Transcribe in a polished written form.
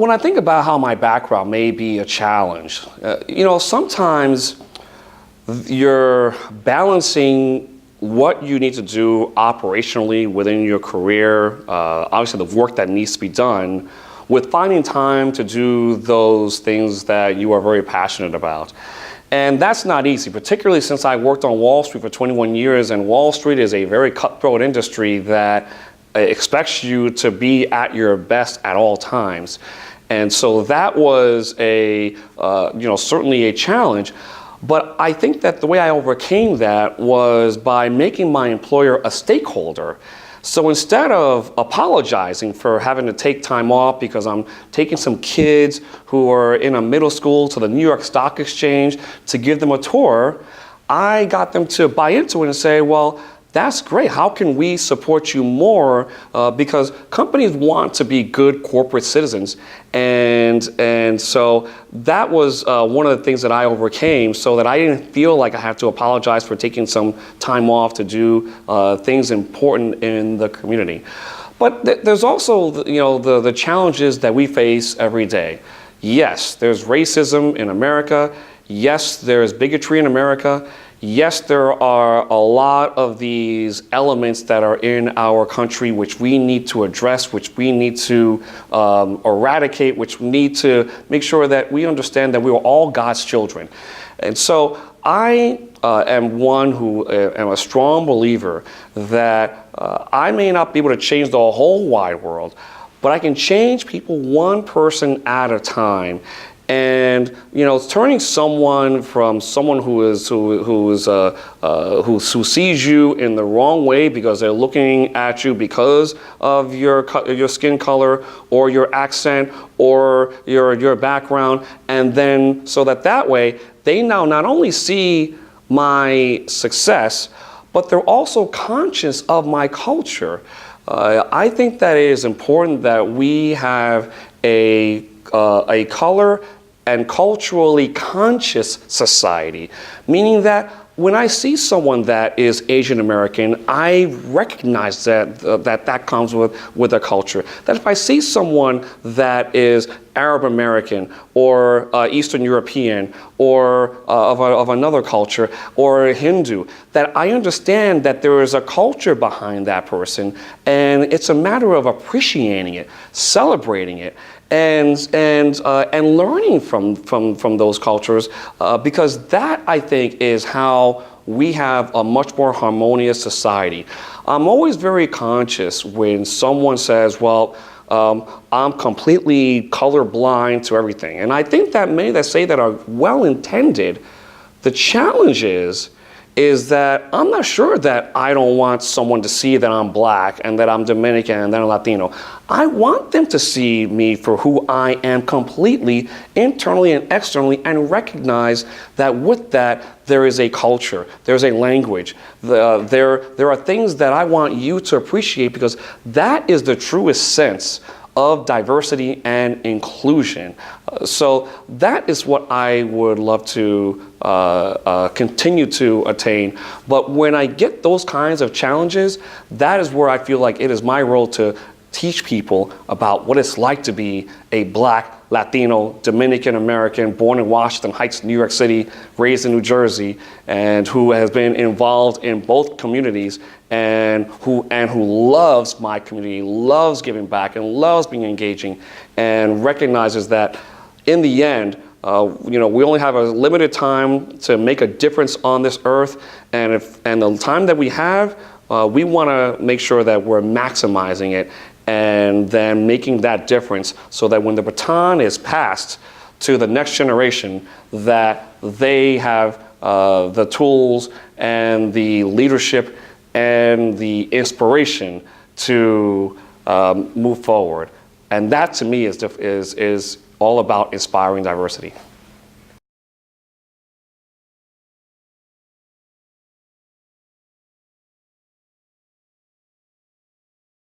when I think about how my background may be a challenge, sometimes you're balancing what you need to do operationally within your career, obviously the work that needs to be done, with finding time to do those things that you are very passionate about. And that's not easy, particularly since I worked on Wall Street for 21 years, and Wall Street is a very cutthroat industry that expects you to be at your best at all times. And so that was certainly a challenge. But I think that the way I overcame that was by making my employer a stakeholder. So instead of apologizing for having to take time off because I'm taking some kids who are in a middle school to the New York Stock Exchange to give them a tour, I got them to buy into it and say, well, that's great. How can we support you more? Because companies want to be good corporate citizens. And so that was one of the things that I overcame, so that I didn't feel like I had to apologize for taking some time off to do things important in the community. But there's also the challenges that we face every day. Yes, there's racism in America. Yes, there's bigotry in America. Yes, there are a lot of these elements that are in our country which we need to address, which we need to eradicate, which we need to make sure that we understand that we are all God's children. And so I am one who am a strong believer that I may not be able to change the whole wide world, but I can change people one person at a time. And turning someone from someone who sees you in the wrong way because they're looking at you because of your skin color or your accent or your background, and then so that way they now not only see my success, but they're also conscious of my culture. I think that it is important that we have a color and culturally conscious society, meaning that when I see someone that is Asian American, I recognize that comes with a culture. That if I see someone that is Arab American or Eastern European or of another culture or Hindu, that I understand that there is a culture behind that person, and it's a matter of appreciating it, celebrating it, and learning from those cultures, because that, I think, is how we have a much more harmonious society. I'm always very conscious when someone says, well, I'm completely colorblind to everything. And I think that many that say that are well-intended. The challenge is that I'm not sure that I don't want someone to see that I'm black and that I'm Dominican and that I'm Latino. I want them to see me for who I am completely, internally and externally, and recognize that with that, there is a culture, there's a language, there are things that I want you to appreciate, because that is the truest sense of diversity and inclusion. So that is what I would love to continue to attain. But when I get those kinds of challenges, that is where I feel like it is my role to teach people about what it's like to be a black, Latino, Dominican American, born in Washington Heights, New York City, raised in New Jersey, and who has been involved in both communities, and who loves my community, loves giving back, and loves being engaging, and recognizes that in the end, we only have a limited time to make a difference on this earth, and the time that we have, we want to make sure that we're maximizing it, and then making that difference so that when the baton is passed to the next generation, that they have the tools and the leadership and the inspiration to move forward. And that, to me, is all about inspiring diversity.